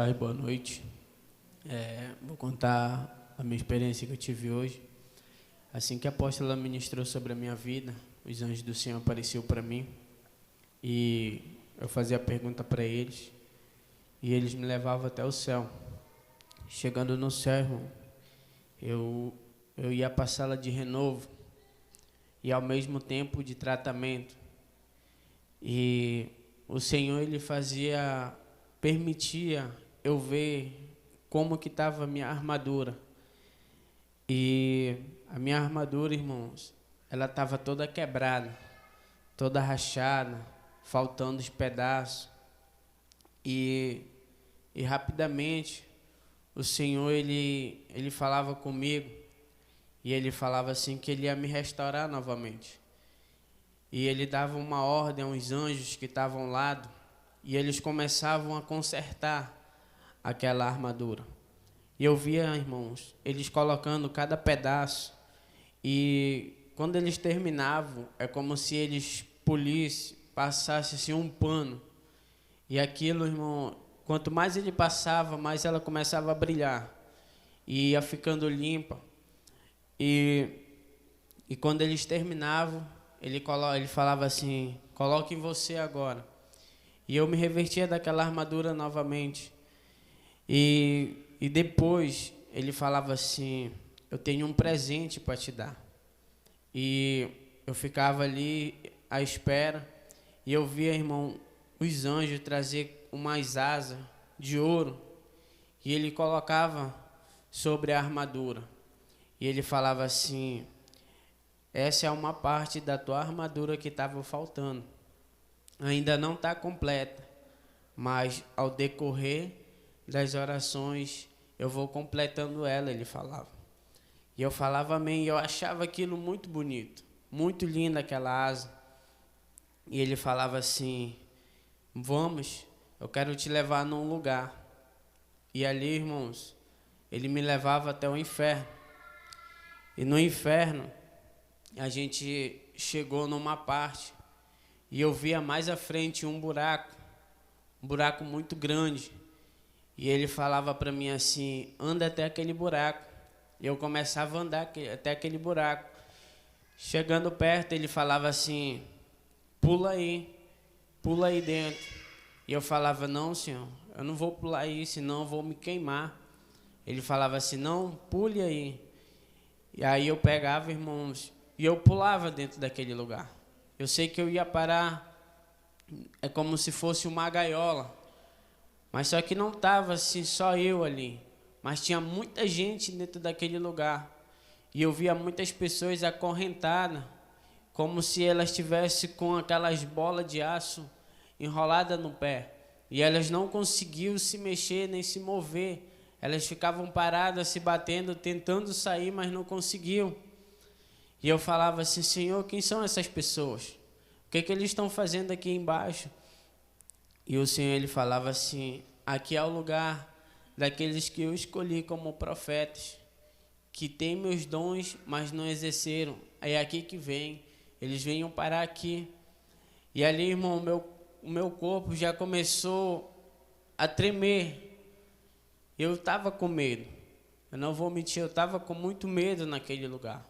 Pai, boa noite. Vou contar a minha experiência que eu tive hoje. Assim que a apóstola ministrou sobre a minha vida, os anjos do Senhor apareceram para mim e eu fazia a pergunta para eles e eles me levavam até o céu. Chegando no céu, irmão, eu ia para a sala de renovo e ao mesmo tempo de tratamento. E o Senhor, ele permitia eu ver como que estava a minha armadura. E a minha armadura, irmãos, ela estava toda quebrada, toda rachada, faltando os pedaços. E rapidamente o Senhor, ele falava comigo e ele falava assim que ele ia me restaurar novamente. E ele dava uma ordem aos anjos que estavam ao lado e eles começavam a consertar aquela armadura. E eu via, irmãos, eles colocando cada pedaço e quando eles terminavam, é como se eles polissem, passassem assim um pano. E aquilo, irmão, quanto mais ele passava, mais ela começava a brilhar e ia ficando limpa. E quando eles terminavam, ele falava assim, coloque em você agora. E eu me revestia daquela armadura novamente. E depois ele falava assim, eu tenho um presente para te dar. E eu ficava ali à espera e eu via, irmão, os anjos trazer umas asas de ouro e ele colocava sobre a armadura. E ele falava assim, essa é uma parte da tua armadura que estava faltando. Ainda não está completa, mas ao decorrer das orações eu vou completando ela, ele falava. E eu falava amém, e eu achava aquilo muito bonito, muito lindo aquela asa. E ele falava assim, vamos, eu quero te levar num lugar. E ali, irmãos, ele me levava até o inferno. E no inferno, a gente chegou numa parte e eu via mais à frente um buraco muito grande. E ele falava para mim assim, anda até aquele buraco. E eu começava a andar até aquele buraco. Chegando perto, ele falava assim, pula aí dentro. E eu falava, não, Senhor, eu não vou pular aí, senão eu vou me queimar. Ele falava assim, não, pule aí. E aí eu pegava, irmãos, e eu pulava dentro daquele lugar. Eu sei que eu ia parar, é como se fosse uma gaiola. Mas só que não estava assim, só eu ali. Mas tinha muita gente dentro daquele lugar. E eu via muitas pessoas acorrentadas, como se elas estivessem com aquelas bolas de aço enroladas no pé. E elas não conseguiam se mexer nem se mover. Elas ficavam paradas, se batendo, tentando sair, mas não conseguiam. E eu falava assim, Senhor, quem são essas pessoas? O que eles estão fazendo aqui embaixo? E o Senhor, ele falava assim, aqui é o lugar daqueles que eu escolhi como profetas, que têm meus dons, mas não exerceram. É aqui que vem, eles venham parar aqui. E ali, irmão, o meu corpo já começou a tremer. Eu estava com medo, eu não vou mentir, eu estava com muito medo naquele lugar.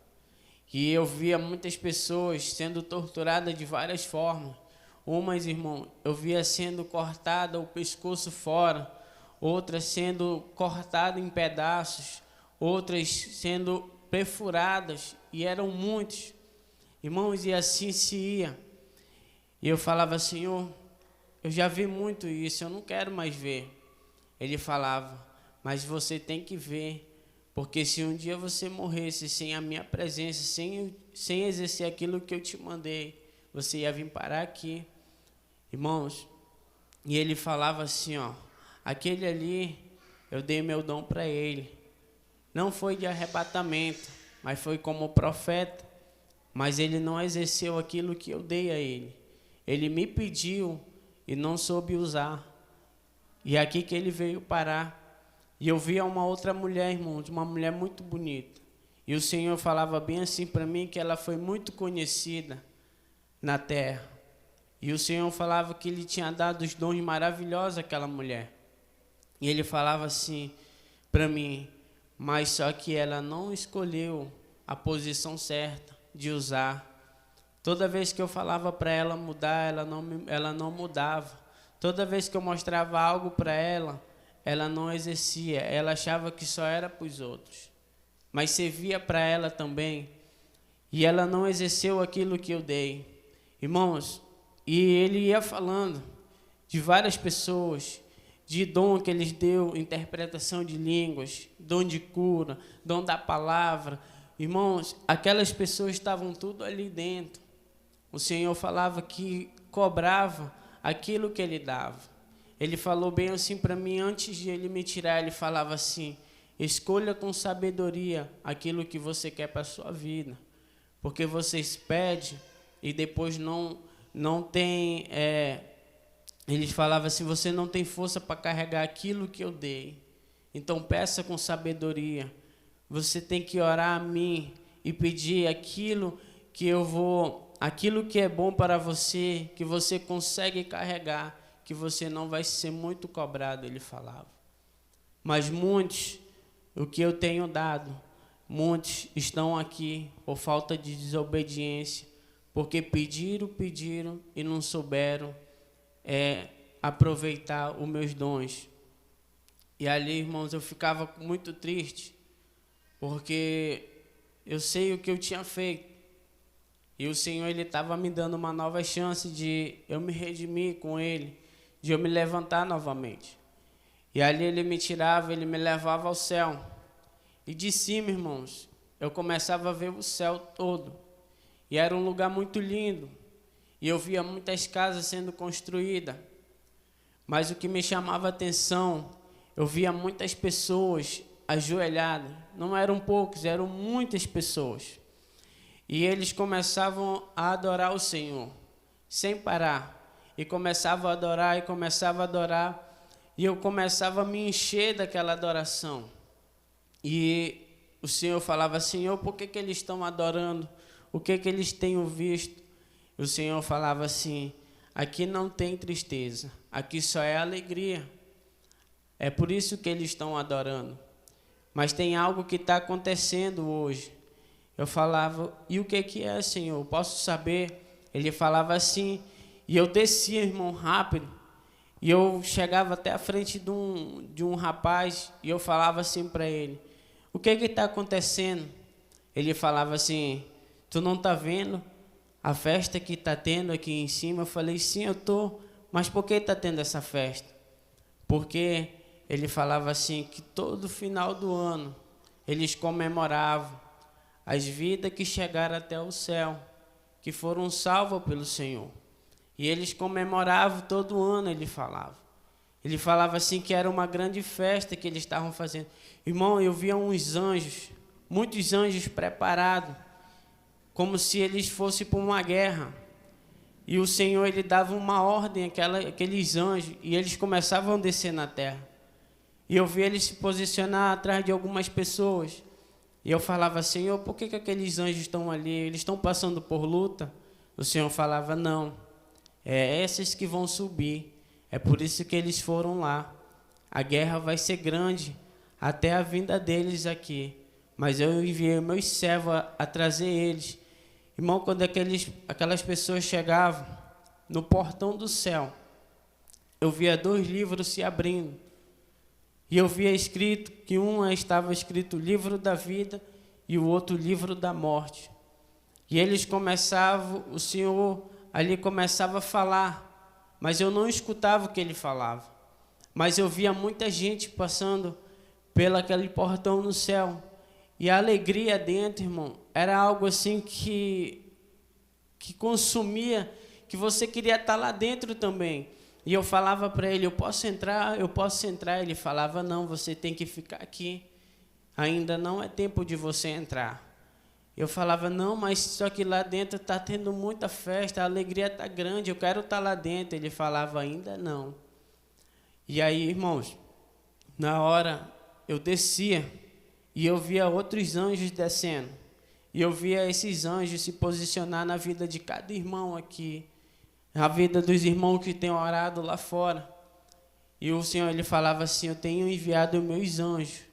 E eu via muitas pessoas sendo torturadas de várias formas. Umas, irmão, eu via sendo cortada o pescoço fora, outras sendo cortadas em pedaços, outras sendo perfuradas, e eram muitos. Irmãos, e assim se ia. E eu falava, Senhor, eu já vi muito isso, eu não quero mais ver. Ele falava, mas você tem que ver, porque se um dia você morresse sem a minha presença, sem exercer aquilo que eu te mandei, você ia vir parar aqui. Irmãos, e ele falava assim, ó, aquele ali, eu dei meu dom para ele. Não foi de arrebatamento, mas foi como profeta. Mas ele não exerceu aquilo que eu dei a ele. Ele me pediu e não soube usar. E é aqui que ele veio parar. E eu via uma outra mulher, irmãos, uma mulher muito bonita. E o Senhor falava bem assim para mim, que ela foi muito conhecida na terra. E o Senhor falava que Ele tinha dado os dons maravilhosos àquela mulher. E ele falava assim para mim, mas só que ela não escolheu a posição certa de usar. Toda vez que eu falava para ela mudar, ela não mudava. Toda vez que eu mostrava algo para ela não exercia. Ela achava que só era para os outros. Mas servia para ela também. E ela não exerceu aquilo que eu dei. Irmãos, e ele ia falando de várias pessoas, de dom que eles deu, interpretação de línguas, dom de cura, dom da palavra. Irmãos, aquelas pessoas estavam tudo ali dentro. O Senhor falava que cobrava aquilo que Ele dava. Ele falou bem assim para mim, antes de Ele me tirar, Ele falava assim, escolha com sabedoria aquilo que você quer para a sua vida. Porque vocês pedem e depois não tem... Eles falavam assim, você não tem força para carregar aquilo que eu dei. Então peça com sabedoria. Você tem que orar a mim e pedir aquilo que eu vou... Aquilo que é bom para você, que você consegue carregar, que você não vai ser muito cobrado, ele falava. Mas muitos, o que eu tenho dado, muitos estão aqui por falta de desobediência, porque pediram e não souberam aproveitar os meus dons. E ali, irmãos, eu ficava muito triste, porque eu sei o que eu tinha feito. E o Senhor, Ele estava me dando uma nova chance de eu me redimir com Ele, de eu me levantar novamente. E ali Ele me tirava, Ele me levava ao céu. E de cima, irmãos, eu começava a ver o céu todo. E era um lugar muito lindo. E eu via muitas casas sendo construídas. Mas o que me chamava a atenção, eu via muitas pessoas ajoelhadas. Não eram poucos, eram muitas pessoas. E eles começavam a adorar o Senhor, sem parar. E começavam a adorar, e eu começava a me encher daquela adoração. E o Senhor falava, Senhor, por que eles estão adorando? O que eles têm visto? E o Senhor falava assim, aqui não tem tristeza, aqui só é alegria. É por isso que eles estão adorando. Mas tem algo que está acontecendo hoje. Eu falava, e o que é, Senhor? Posso saber? Ele falava assim, e eu descia, irmão, rápido, e eu chegava até a frente de um rapaz, e eu falava assim para ele, o que está acontecendo? Ele falava assim, tu não está vendo a festa que está tendo aqui em cima? Eu falei, sim, eu estou, mas por que está tendo essa festa? Porque ele falava assim, que todo final do ano, eles comemoravam as vidas que chegaram até o céu, que foram salvas pelo Senhor. E eles comemoravam todo ano, ele falava. Ele falava assim que era uma grande festa que eles estavam fazendo. Irmão, eu via uns anjos, muitos anjos preparados, como se eles fossem para uma guerra. E o Senhor, Ele dava uma ordem àqueles anjos, e eles começavam a descer na terra. E eu via eles se posicionar atrás de algumas pessoas. E eu falava, Senhor, por que aqueles anjos estão ali? Eles estão passando por luta? O Senhor falava, não, é esses que vão subir. É por isso que eles foram lá. A guerra vai ser grande até a vinda deles aqui. Mas eu enviei meus servos a trazer eles. Irmão, quando aquelas pessoas chegavam no portão do céu, eu via 2 livros se abrindo. E eu via escrito que um estava escrito livro da vida e o outro livro da morte. E eles começavam, o Senhor ali começava a falar, mas eu não escutava o que ele falava. Mas eu via muita gente passando pelo aquele portão no céu. E a alegria dentro, irmão, era algo assim que consumia, que você queria estar lá dentro também. E eu falava para ele, eu posso entrar? Ele falava, não, você tem que ficar aqui. Ainda não é tempo de você entrar. Eu falava, não, mas só que lá dentro está tendo muita festa, a alegria está grande, eu quero estar lá dentro. Ele falava, ainda não. E aí, irmãos, na hora eu descia e eu via outros anjos descendo. E eu via esses anjos se posicionar na vida de cada irmão aqui. A vida dos irmãos que têm orado lá fora. E o Senhor, ele falava assim: eu tenho enviado meus anjos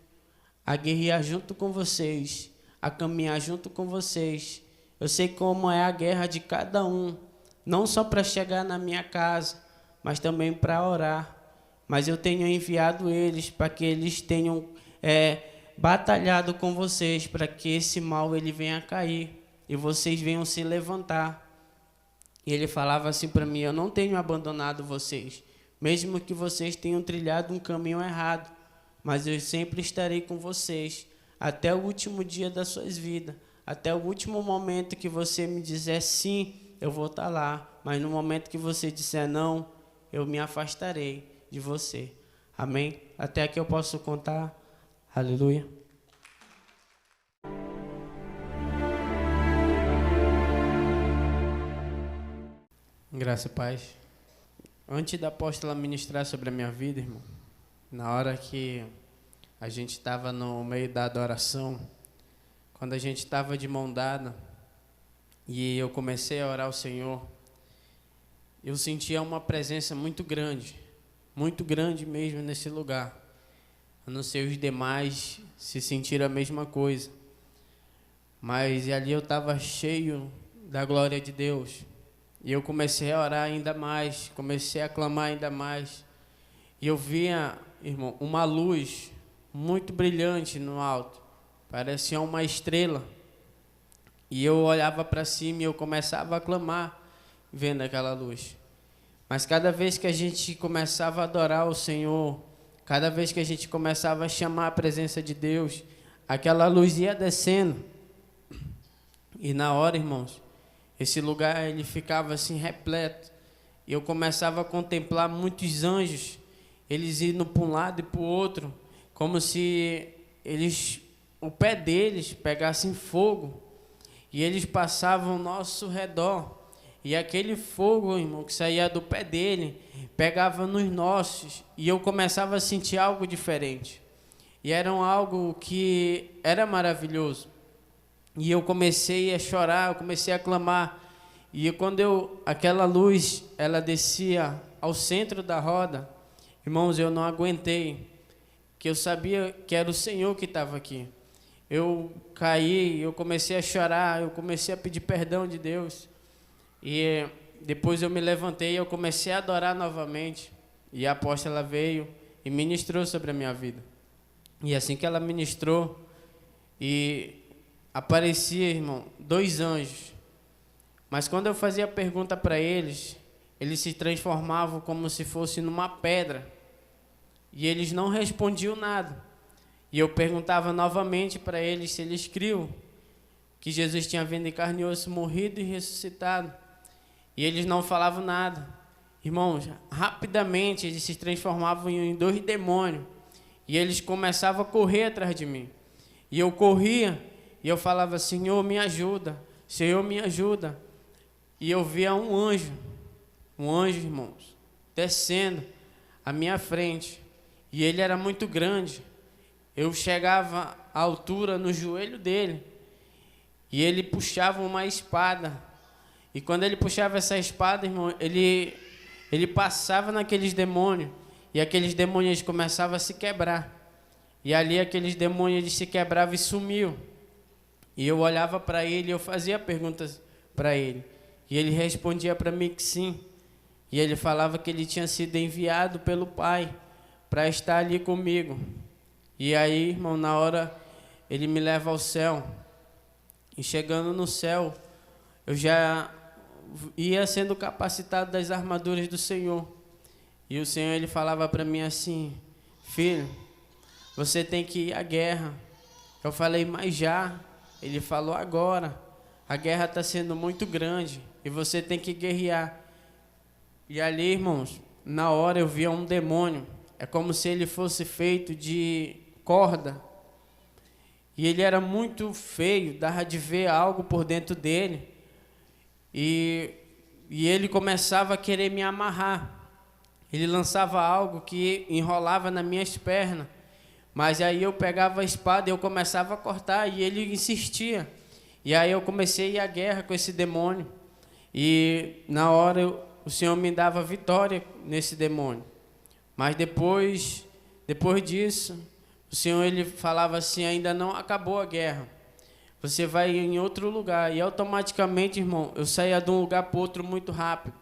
a guerrear junto com vocês, a caminhar junto com vocês. Eu sei como é a guerra de cada um, não só para chegar na minha casa, mas também para orar. Mas eu tenho enviado eles para que eles tenham batalhado com vocês, para que esse mal ele venha a cair e vocês venham se levantar. E ele falava assim para mim: eu não tenho abandonado vocês, mesmo que vocês tenham trilhado um caminho errado, mas eu sempre estarei com vocês até o último dia das suas vidas, até o último momento que você me dizer sim, eu vou estar lá, mas no momento que você disser não, eu me afastarei de você. Amém? Até aqui eu posso contar. Aleluia. Graça e paz. Antes da apóstola ministrar sobre a minha vida, irmão, na hora que a gente estava no meio da adoração, quando a gente estava de mão dada e eu comecei a orar ao Senhor, eu sentia uma presença muito grande mesmo nesse lugar. Eu não sei os demais se sentiram a mesma coisa, mas ali eu estava cheio da glória de Deus. E eu comecei a orar ainda mais, comecei a clamar ainda mais. E eu via, irmão, uma luz muito brilhante no alto, parecia uma estrela. E eu olhava para cima e eu começava a clamar, vendo aquela luz. Mas cada vez que a gente começava a adorar o Senhor, cada vez que a gente começava a chamar a presença de Deus, aquela luz ia descendo. E na hora, irmãos, esse lugar ele ficava assim repleto. E eu começava a contemplar muitos anjos, eles indo para um lado e para o outro, como se o pé deles pegasse fogo. E eles passavam ao nosso redor. E aquele fogo, irmão, que saía do pé dele, pegava nos nossos. E eu começava a sentir algo diferente. E era algo que era maravilhoso. E eu comecei a chorar, eu comecei a clamar. E quando aquela luz, ela descia ao centro da roda, irmãos, eu não aguentei, que eu sabia que era o Senhor que estava aqui. Eu caí, eu comecei a chorar, eu comecei a pedir perdão de Deus. E depois eu me levantei e eu comecei a adorar novamente. E a apóstola veio e ministrou sobre a minha vida. E assim que ela ministrou, e aparecia, irmão, 2 anjos. Mas quando eu fazia pergunta para eles, eles se transformavam como se fosse numa pedra. E eles não respondiam nada. E eu perguntava novamente para eles se eles criam que Jesus tinha vindo em carne e osso, morrido e ressuscitado. E eles não falavam nada. Irmãos, rapidamente eles se transformavam em 2 demônios. E eles começavam a correr atrás de mim. E eu corria e eu falava: Senhor, me ajuda. Senhor, me ajuda. E eu via um anjo, irmãos, descendo à minha frente. E ele era muito grande. Eu chegava à altura no joelho dele. E ele puxava uma espada. E quando ele puxava essa espada, irmão, ele passava naqueles demônios. E aqueles demônios começavam a se quebrar. E ali aqueles demônios eles se quebravam e sumiam. E eu olhava para ele e eu fazia perguntas para ele. E ele respondia para mim que sim. E ele falava que ele tinha sido enviado pelo Pai para estar ali comigo. E aí, irmão, na hora ele me leva ao céu. E chegando no céu, eu já ia sendo capacitado das armaduras do Senhor. E o Senhor ele falava para mim assim: filho, você tem que ir à guerra. Eu falei: mas já. Ele falou: agora. A guerra está sendo muito grande e você tem que guerrear. E ali, irmãos, na hora eu via um demônio. É como se ele fosse feito de corda. E ele era muito feio, dava de ver algo por dentro dele. E ele começava a querer me amarrar. Ele lançava algo que enrolava nas minhas pernas. Mas aí eu pegava a espada e eu começava a cortar e ele insistia. E aí eu comecei a ir à guerra com esse demônio. E na hora o Senhor me dava vitória nesse demônio. Mas depois disso, o Senhor ele falava assim, ainda não acabou a guerra. Você vai em outro lugar. E automaticamente, irmão, eu saía de um lugar para outro muito rápido.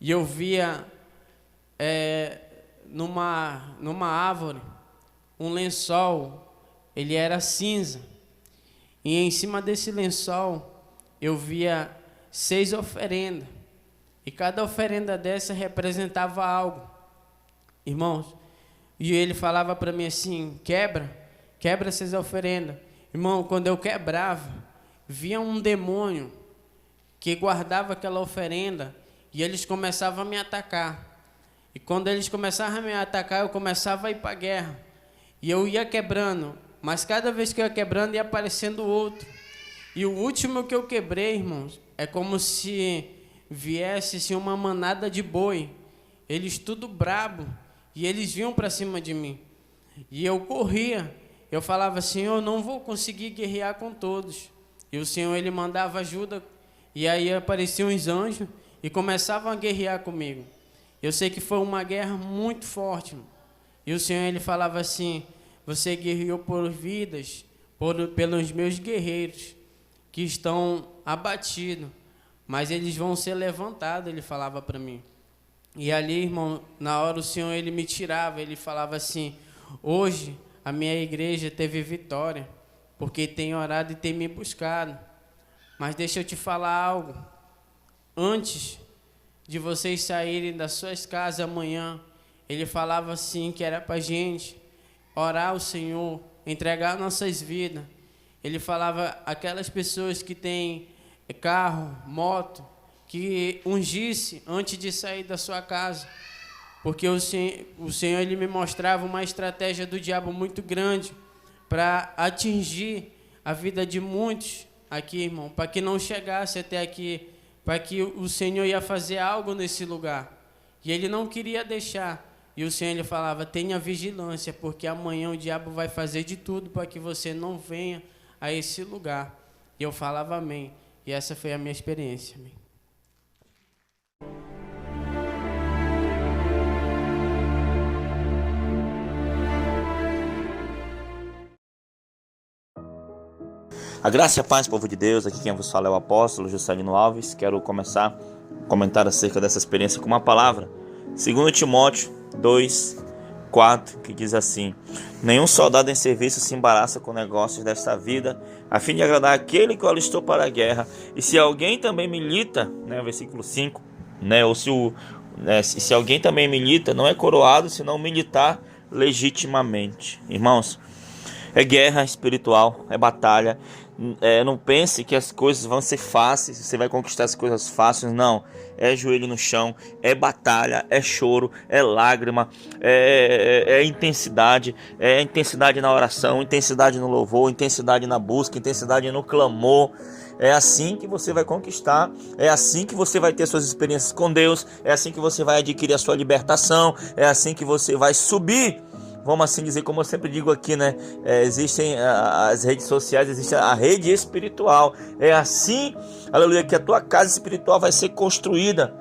E eu via numa árvore um lençol, ele era cinza. E em cima desse lençol eu via 6 oferendas. E cada oferenda dessa representava algo. Irmãos, e ele falava para mim assim, quebra essas oferendas. Irmão, quando eu quebrava, via um demônio que guardava aquela oferenda e eles começavam a me atacar. E quando eles começavam a me atacar, eu começava a ir para a guerra. E eu ia quebrando, mas cada vez que eu ia quebrando, ia aparecendo outro. E o último que eu quebrei, irmãos, é como se viesse assim, uma manada de boi. Eles tudo brabo, e eles vinham para cima de mim. E eu corria, eu falava, Senhor, eu não vou conseguir guerrear com todos. E o Senhor, ele mandava ajuda, e aí apareciam os anjos, e começavam a guerrear comigo. Eu sei que foi uma guerra muito forte, irmão. E o Senhor, ele falava assim, você guerreou por vidas, pelos meus guerreiros, que estão abatidos, mas eles vão ser levantados, ele falava para mim. E ali, irmão, na hora o Senhor, ele me tirava, ele falava assim, hoje a minha igreja teve vitória, porque tem orado e tem me buscado. Mas deixa eu te falar algo, antes de vocês saírem das suas casas amanhã, ele falava assim, que era para a gente orar ao Senhor, entregar nossas vidas. Ele falava, aquelas pessoas que têm carro, moto, que ungisse antes de sair da sua casa. Porque o Senhor ele me mostrava uma estratégia do diabo muito grande para atingir a vida de muitos aqui, irmão, para que não chegasse até aqui, para que o Senhor ia fazer algo nesse lugar. E ele não queria deixar. E o Senhor ele falava, tenha vigilância, porque amanhã o diabo vai fazer de tudo para que você não venha a esse lugar. E eu falava amém. E essa foi a minha experiência. Amém. A graça e a paz, povo de Deus, aqui quem vos fala é o apóstolo Juscelino Alves. Quero começar a comentar acerca dessa experiência com uma palavra. 2 Timóteo 2:4, que diz assim: nenhum soldado em serviço se embaraça com negócios desta vida, a fim de agradar aquele que o alistou para a guerra. E se alguém também milita, versículo 5, ou se alguém também milita, não é coroado, senão militar legitimamente. Irmãos, é guerra espiritual, é batalha. Não pense que as coisas vão ser fáceis, você vai conquistar as coisas fáceis, não. É joelho no chão, é batalha, é choro, é lágrima, é intensidade na oração, intensidade no louvor, intensidade na busca, intensidade no clamor. É assim que você vai conquistar, é assim que você vai ter suas experiências com Deus, é assim que você vai adquirir a sua libertação, é assim que você vai subir. Vamos assim dizer, como eu sempre digo aqui, existem as redes sociais, existe a rede espiritual. É assim, aleluia, que a tua casa espiritual vai ser construída,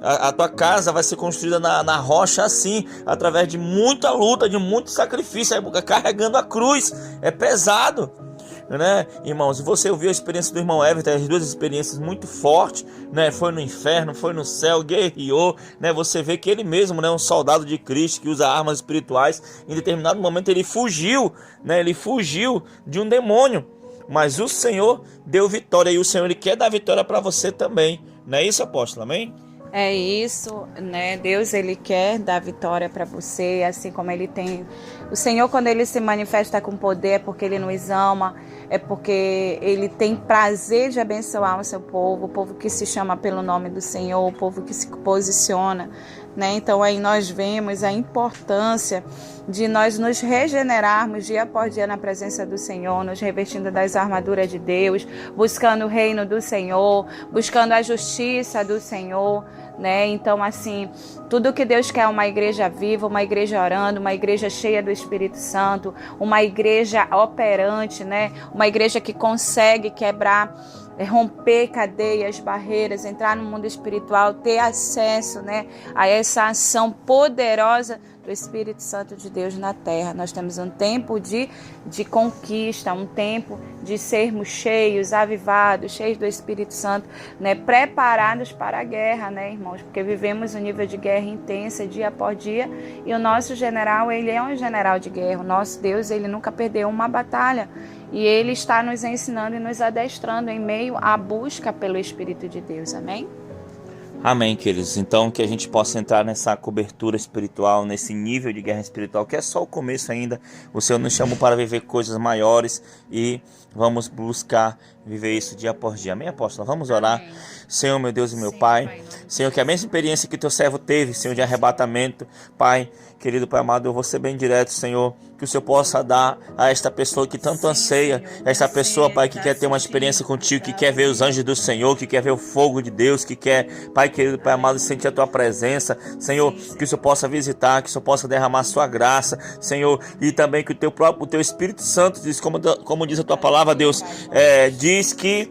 A tua casa vai ser construída na rocha assim, através de muita luta, de muito sacrifício, carregando a cruz. É pesado, irmãos. Você ouviu a experiência do irmão Everton, as duas experiências muito fortes, foi no inferno, foi no céu, guerreou, você vê que ele mesmo, um soldado de Cristo que usa armas espirituais, em determinado momento ele fugiu, ele fugiu de um demônio, mas o Senhor deu vitória, e o Senhor ele quer dar vitória para você também, não é isso, apóstolo? Amém? É isso, Deus, ele quer dar vitória para você, assim como ele tem. O Senhor, quando ele se manifesta com poder, é porque ele nos ama, é porque ele tem prazer de abençoar o seu povo, o povo que se chama pelo nome do Senhor, o povo que se posiciona, Então aí nós vemos a importância de nós nos regenerarmos dia após dia na presença do Senhor, nos revestindo das armaduras de Deus, buscando o reino do Senhor, buscando a justiça do Senhor, Então, assim, tudo que Deus quer é uma igreja viva, uma igreja orando, uma igreja cheia do Espírito Santo, uma igreja operante, Uma igreja que consegue quebrar romper cadeias, barreiras, entrar no mundo espiritual, ter acesso, né, a essa ação poderosa do Espírito Santo de Deus na terra. Nós temos um tempo de conquista, um tempo de sermos cheios, avivados, cheios do Espírito Santo, né, preparados para a guerra, né, irmãos, porque vivemos um nível de guerra intensa dia após dia, e o nosso general, ele é um general de guerra. O nosso Deus, ele nunca perdeu uma batalha, e ele está nos ensinando e nos adestrando em meio à busca pelo Espírito de Deus. Amém? Amém, queridos. Então, que a gente possa entrar nessa cobertura espiritual, nesse nível de guerra espiritual, que é só o começo ainda. O Senhor nos chamou para viver coisas maiores e vamos buscar viver isso dia após dia. Amém, apóstolo? Vamos orar. Amém. Senhor, meu Deus e meu Pai. Senhor, que a mesma experiência que teu servo teve, Senhor, de arrebatamento, Pai, querido Pai amado, eu vou ser bem direto, Senhor, que o Senhor possa dar a esta pessoa que tanto anseia, esta pessoa, Pai, que quer ter uma experiência contigo, que quer ver os anjos do Senhor, que quer ver o fogo de Deus, que quer, Pai querido, Pai amado, sentir a tua presença, Senhor, que o Senhor possa visitar, que o Senhor possa derramar a sua graça, Senhor, e também que o teu Espírito Santo diz, como diz a tua palavra, Deus, diz que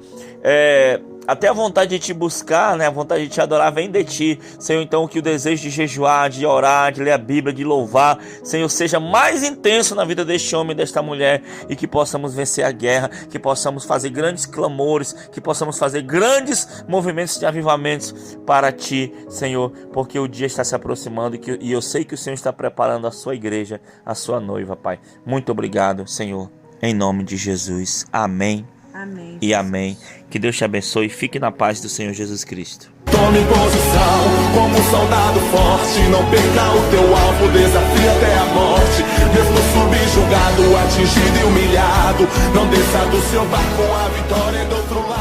até a vontade de te buscar, né, a vontade de te adorar vem de ti, Senhor. Então que o desejo de jejuar, de orar, de ler a Bíblia, de louvar, Senhor, seja mais intenso na vida deste homem e desta mulher, e que possamos vencer a guerra, que possamos fazer grandes clamores, que possamos fazer grandes movimentos de avivamentos para ti, Senhor, porque o dia está se aproximando e eu sei que o Senhor está preparando a sua igreja, a sua noiva, Pai. Muito obrigado, Senhor, em nome de Jesus. Amém. Amém. E amém. Que Deus te abençoe e fique na paz do Senhor Jesus Cristo. Tome posição como um soldado forte. Não perca o teu alvo, desafie até a morte. Mesmo subjugado, atingido e humilhado, não desça do seu barco, a vitória é do outro lado.